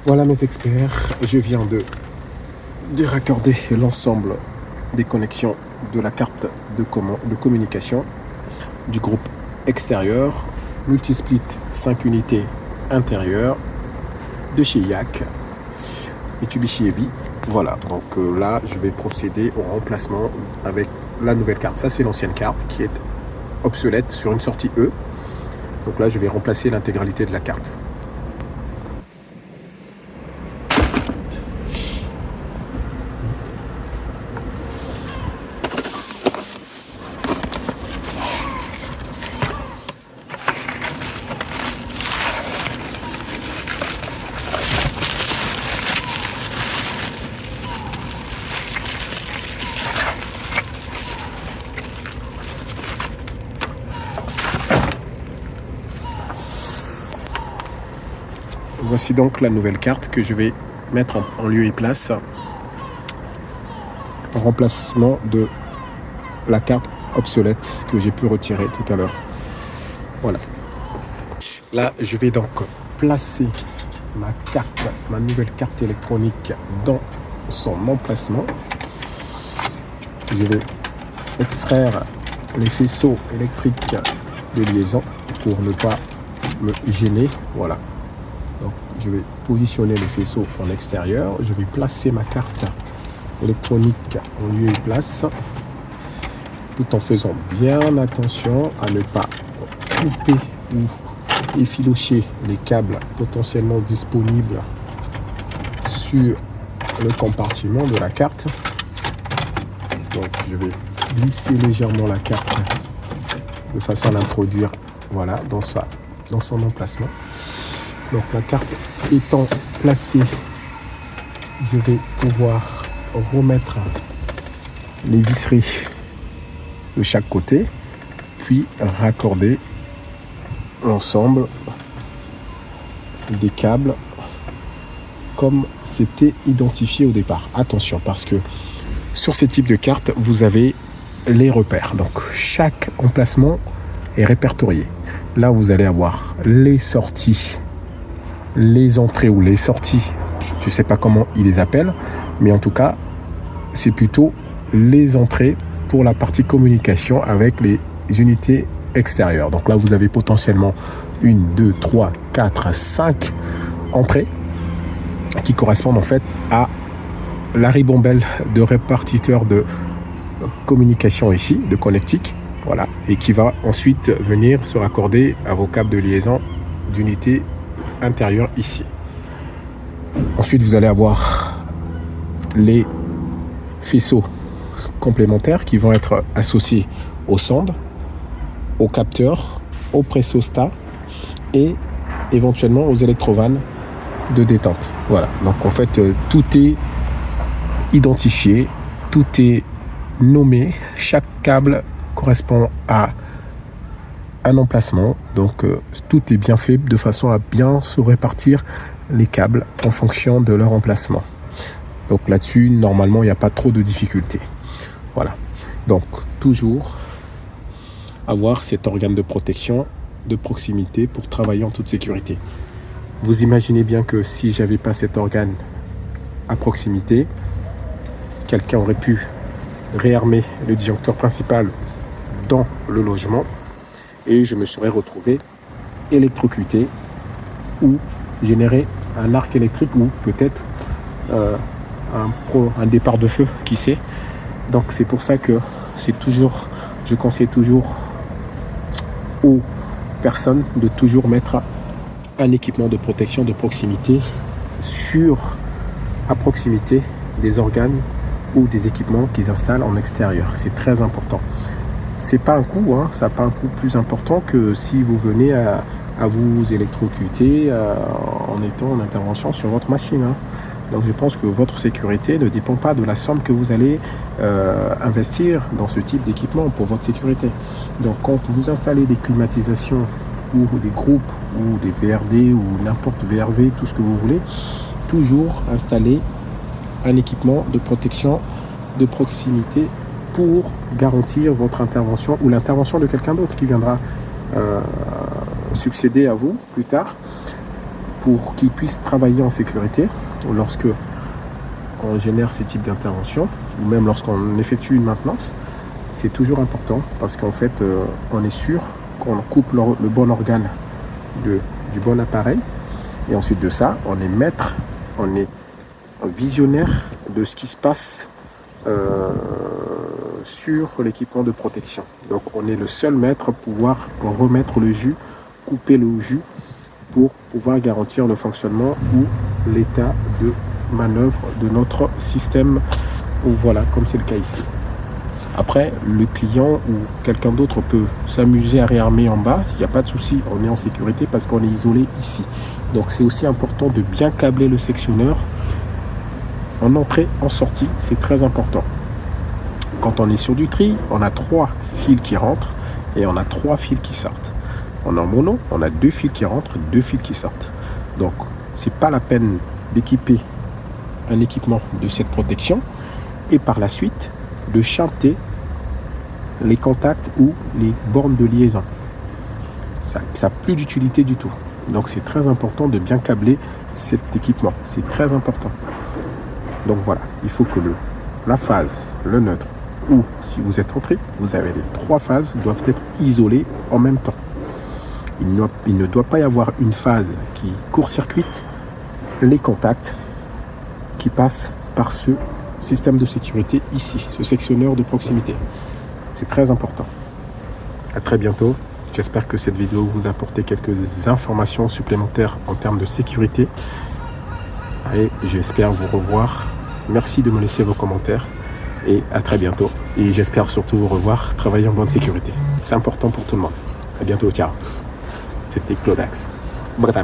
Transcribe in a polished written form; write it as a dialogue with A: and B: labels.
A: Voilà mes experts, je viens de raccorder l'ensemble des connexions de la carte de communication du groupe extérieur, multisplit 5 unités intérieures de chez YAC, Mitsubishi Heavy. Voilà, donc là je vais procéder au remplacement avec la nouvelle carte. Ça c'est l'ancienne carte qui est obsolète sur une sortie E. Donc là je vais remplacer l'intégralité de la carte. Voici donc la nouvelle carte que je vais mettre en lieu et place en remplacement de la carte obsolète que j'ai pu retirer tout à l'heure. Voilà. Là, je vais donc placer ma nouvelle carte électronique dans son emplacement. Je vais extraire les faisceaux électriques de liaison pour ne pas me gêner. Voilà. Donc, je vais positionner les faisceaux en extérieur. Je vais placer ma carte électronique en lieu et place, tout en faisant bien attention à ne pas couper ou effilocher les câbles potentiellement disponibles sur le compartiment de la carte. Donc, je vais glisser légèrement la carte de façon à l'introduire, voilà, dans son emplacement. Donc la carte étant placée, je vais pouvoir remettre les visseries de chaque côté, puis raccorder l'ensemble des câbles comme c'était identifié au départ. Attention, parce que sur ces types de cartes, vous avez les repères. Donc chaque emplacement est répertorié. Là, vous allez avoir les sorties, les entrées ou les sorties, je ne sais pas comment ils les appellent, mais en tout cas, c'est plutôt les entrées pour la partie communication avec les unités extérieures. Donc là, vous avez potentiellement 1, 2, 3, 4, 5 entrées qui correspondent en fait à la ribambelle de répartiteur de communication ici, de connectique, voilà, et qui va ensuite venir se raccorder à vos câbles de liaison d'unité intérieure ici. Ensuite, vous allez avoir les faisceaux complémentaires qui vont être associés aux sondes, aux capteurs, aux pressostats et éventuellement aux électrovannes de détente. Voilà, donc en fait, tout est identifié, tout est nommé, chaque câble correspond à un emplacement, donc tout est bien fait de façon à bien se répartir les câbles en fonction de leur emplacement. Donc là-dessus, normalement, il n'y a pas trop de difficultés. Voilà, donc toujours avoir cet organe de protection de proximité pour travailler en toute sécurité. Vous imaginez bien que si j'avais pas cet organe à proximité, quelqu'un aurait pu réarmer le disjoncteur principal dans le logement et je me serais retrouvé électrocuté ou générer un arc électrique ou peut-être un départ de feu, qui sait. Donc c'est pour ça que je conseille toujours aux personnes de toujours mettre un équipement de protection de proximité à proximité des organes ou des équipements qu'ils installent en extérieur. C'est très important. C'est pas un coût, ça n'a pas un coût plus important que si vous venez à vous électrocuter en étant en intervention sur votre machine. Donc je pense que votre sécurité ne dépend pas de la somme que vous allez investir dans ce type d'équipement pour votre sécurité. Donc quand vous installez des climatisations ou des groupes ou des VRD ou n'importe VRV, tout ce que vous voulez, toujours installer un équipement de protection de proximité pour garantir votre intervention ou l'intervention de quelqu'un d'autre qui viendra succéder à vous plus tard pour qu'ils puissent travailler en sécurité lorsque on génère ce type d'intervention ou même lorsqu'on effectue une maintenance. C'est toujours important parce qu'en fait, on est sûr qu'on coupe le bon organe du bon appareil. Et ensuite de ça, on est maître, on est visionnaire de ce qui se passe sur l'équipement de protection. Donc on est le seul maître à pouvoir remettre le jus, couper le jus pour pouvoir garantir le fonctionnement ou l'état de manœuvre de notre système. Voilà, comme c'est le cas ici. Après, le client ou quelqu'un d'autre peut s'amuser à réarmer en bas. Il n'y a pas de souci, on est en sécurité parce qu'on est isolé ici. Donc c'est aussi important de bien câbler le sectionneur en entrée, en sortie. C'est très important. Quand on est sur du tri, on a 3 fils qui rentrent et on a 3 fils qui sortent. On est en mono, on a 2 fils qui rentrent, 2 fils qui sortent. Donc, c'est pas la peine d'équiper un équipement de cette protection et par la suite de chanter les contacts ou les bornes de liaison. Ça n'a plus d'utilité du tout. Donc, c'est très important de bien câbler cet équipement. C'est très important. Donc voilà, il faut que la phase, le neutre, ou si vous êtes entré, vous avez les 3 phases doivent être isolées en même temps. Il ne doit pas y avoir une phase qui court-circuite les contacts qui passent par ce système de sécurité ici, ce sectionneur de proximité. C'est très important. À très bientôt. J'espère que cette vidéo vous a apporté quelques informations supplémentaires en termes de sécurité. Allez, j'espère vous revoir. Merci de me laisser vos commentaires et à très bientôt. Et j'espère surtout vous revoir travailler en bonne sécurité. C'est important pour tout le monde. À bientôt, ciao. C'était Claudax. Bref,